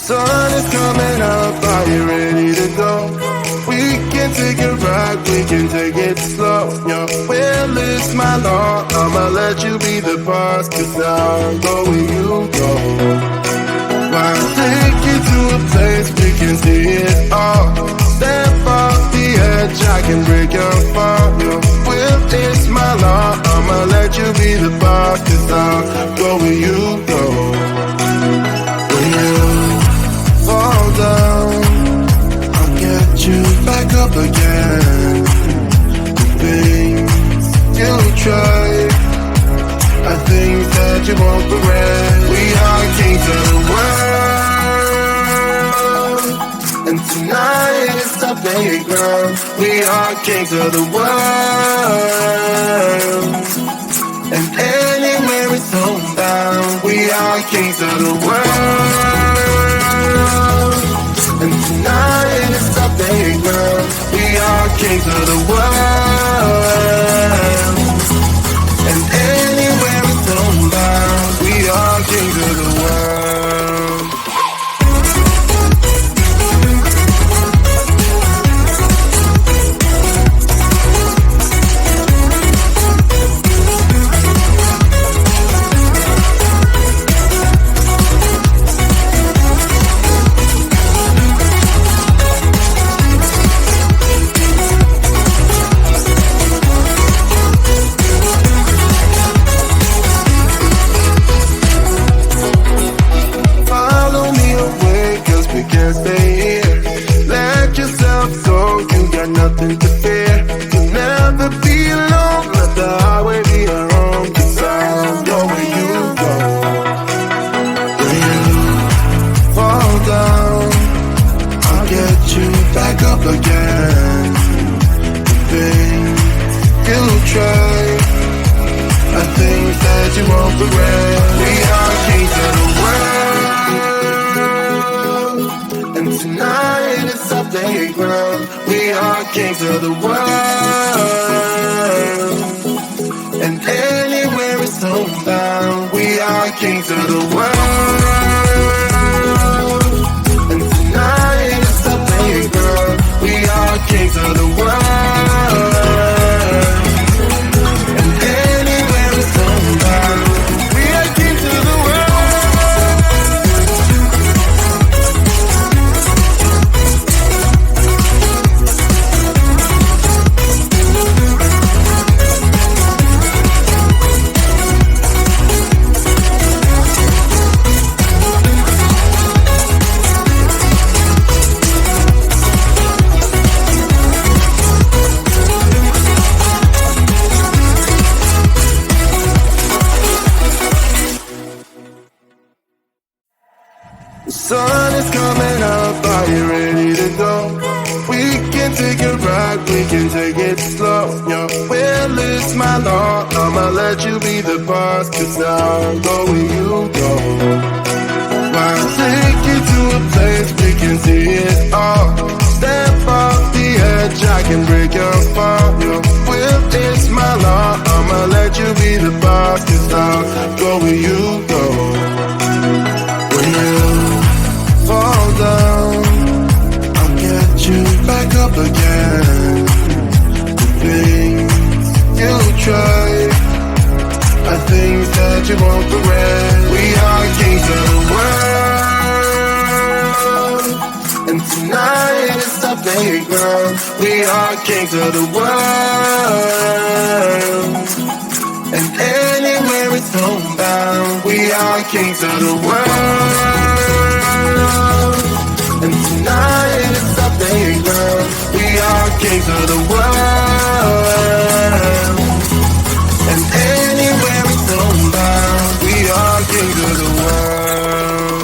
Sun is coming up, are you ready to go? We can take it right, we can take it slow. Your will is my law, I'ma let you be the boss, 'cause I'll go where you go. I'll take you to a place we can see it all. Step off the edge, I can break your fall. Your will is my law, I'ma let you be the boss, 'cause I'll go where you go. When you fall down, I'll get you back up again. The things you try are things that you won't regret. We are kings of the world, and tonight is our playground. We are kings of the world, and anywhere it's homebound. We are kings of the world, and tonight is our playground. We are kings of the world, and anywhere it's homebound. We are kings of the world. Nothing to fear, you'll never be alone. Let the highway be your home, 'cause I'll go where you go. When you fall down, I'll get you back up again. The things you try are things that you won't regret. We are kings of the world, and tonight it's our playground. We are kings of the world, and anywhere it's homebound. We are kings of the world, and tonight it's our playground. We are kings of the world, and anywhere it's homebound. We are kings of the world. Sun is coming up, are you ready to go? We can take it right, we can take it slow. Your will is my law, I'ma let you be the boss, 'cause I'll go where you go. I'll take you to a place we can see it all. Step off the edge, I can break your fall. Your will is my law, I'ma let you be the boss, 'cause I'll go where you go. When you fall down, I'll get you back up again. The things you try are things that you won't regret. We are kings of the world, and tonight is our playground. We are kings of the world, and anywhere it's homebound. We are kings of the world, and tonight it's our playground. We are kings of the world, and anywhere it's homebound. We are kings of the world.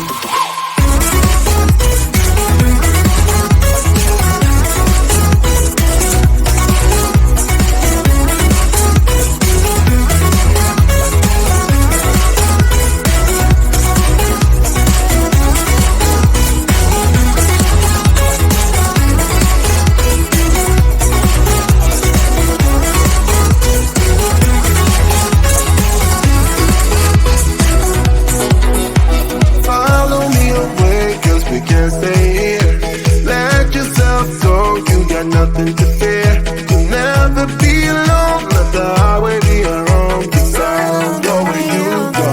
nothing to fear. You'll never be alone, let the highway be our home. 'Cause I'll go where you go.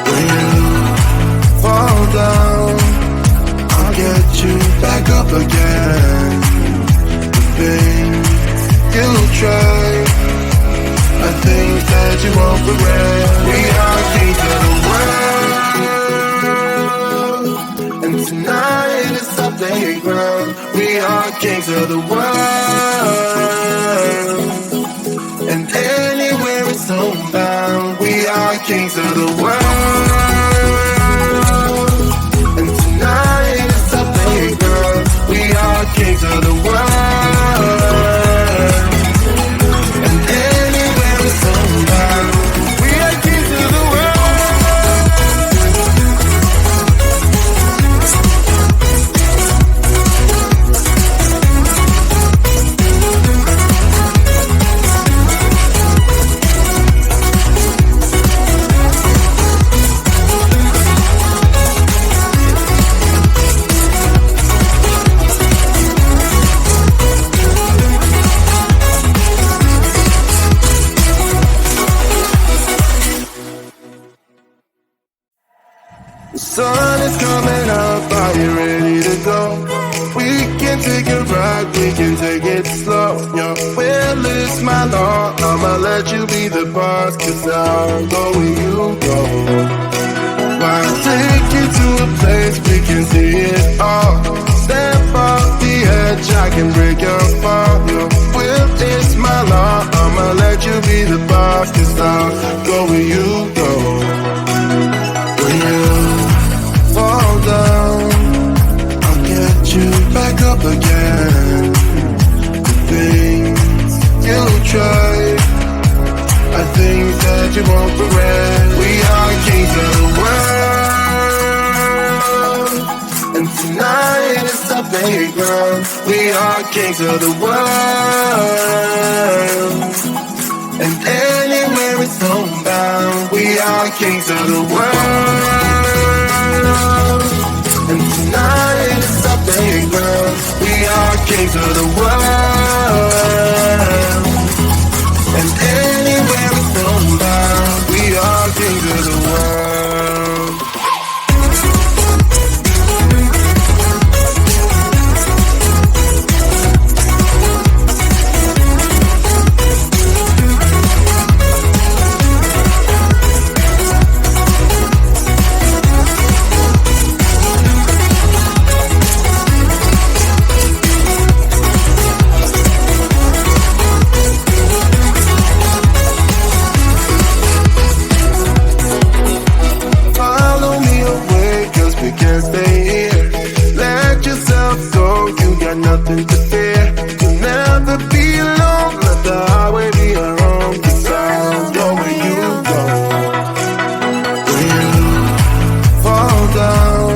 When you fall down, I'll get you back up again. The things you try, I think that you won't regret. We are kings of the world, and tonight is our playground. We are kings of the world, and anywhere it's homebound. We are kings of the world, and tonight is our playground. We are kings of the world. Sun is coming up, are you ready to go? We can take a ride, we can take it slow. Your will is my law, I'ma let you be the boss. 'Cause I'll go where you go. I'll take you to a place we can see it all. Step off the edge, I can break your fall. Your will is my law, I'ma let you be the boss. 'Cause I'll go where you go. When you fall down, I'll get you back up again. The things you try, I think that you won't regret. We are kings of the world, and tonight is our playground. We are kings of the world, and anywhere it's homebound. We are kings of the world, and tonight is our playground. We are kings of the world, and anywhere it's homebound. We are kings of the world. Nothing to fear. You'll never be alone, let the highway be our home. 'Cause I'll go where you go. When you fall down,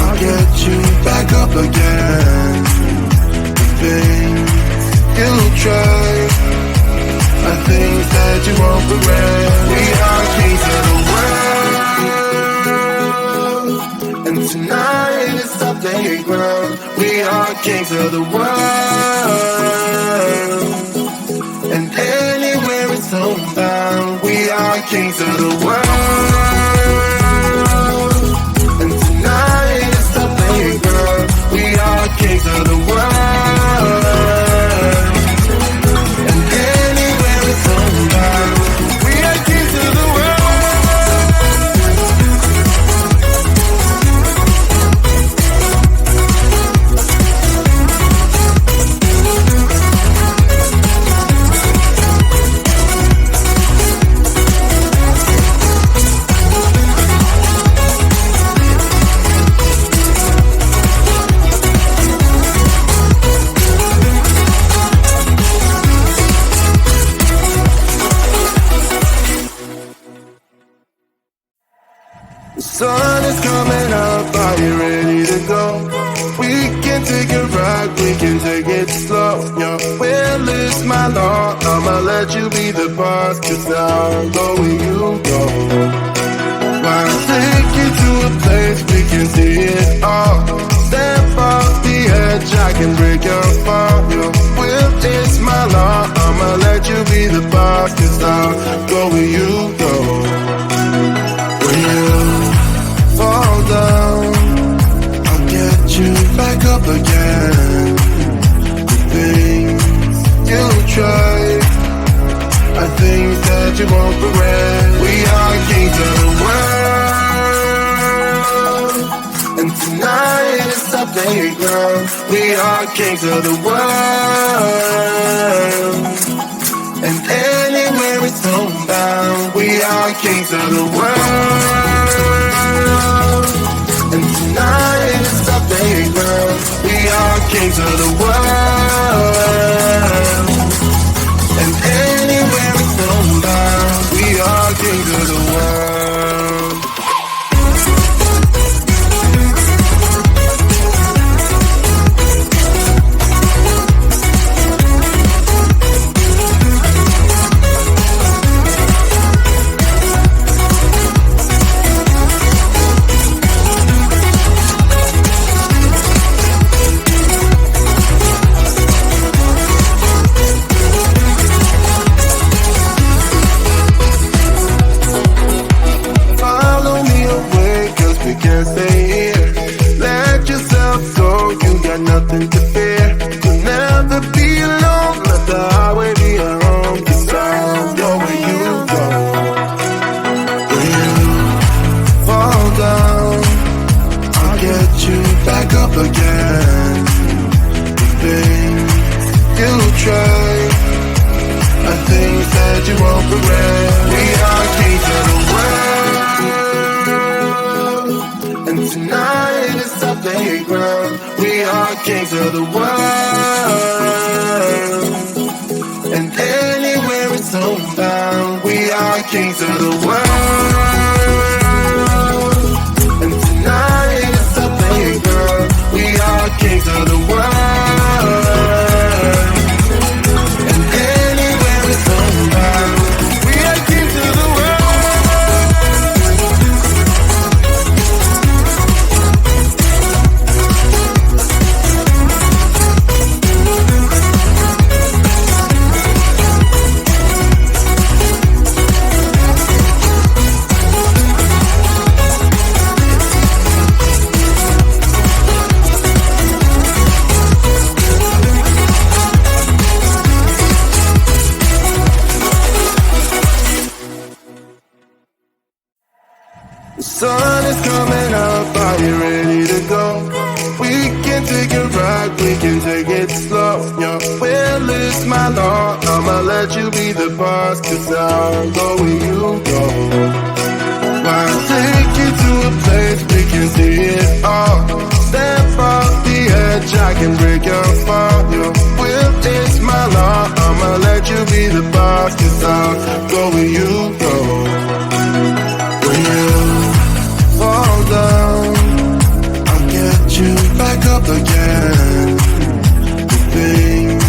I'll get you back up again. The things you try, I think that you won't regret. We are kings of the world, and tonight is our playground. We are kings of the world, and anywhere it's homebound. We are kings of the world, and tonight is our playground. We are kings of the world, and anywhere it's homebound. We are kings of the world. Sun is coming up, are you ready to go? We can take a ride, we can take it slow. Your will is my law, I'ma let you be the boss. 'Cause I'll go where you go. I'll take you to a place we can see it all. Step off the edge, edge, I can break your fall. Your will is my law. I'ma let you be the boss, 'cause I'll go where you go. When you fall down, I'll get you back up again. The things you try are things that you won't regret. We are kings of the world, and tonight is our playground. We are kings of the world, and anywhere it's homebound. We are kings of the world, and tonight is our playground. We are kings of the world, and anywhere it's homebound. We are kings of the world. Can't stay here. Let yourself go. You got nothing to fear. You'll never be alone. Let the highway be your home. 'Cause I'll go where you go. When you fall down, I'll get you back up again. The things you try are things that you won't regret. We are kings of the world, and tonight is our playground. We are kings of the world, and anywhere it's homebound. We are kings of the world, and tonight is our playground. We are kings of the world, and anywhere it's homebound. We are kings of the world. The sun is coming up, are you ready to go? We can take it right, we can take it slow. Your will is my law, I'ma let you be the boss, 'cause I'll go where you go. I'll take you to a place we can see it all. Step off the edge, I can break your fall. Your will is my law, I'ma let you be the boss, 'cause I'll go where you go. When you fall down, I'll get you back up again. The things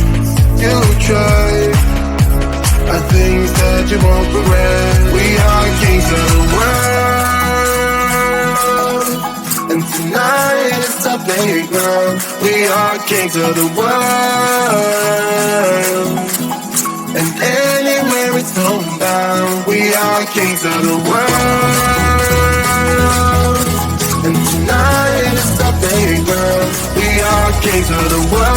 you try are things that you won't regret. We are kings of the world, and tonight is our playground. We are kings of the world, and anywhere it's homebound. We are kings of the world, and tonight is our playground. We are kings of the world.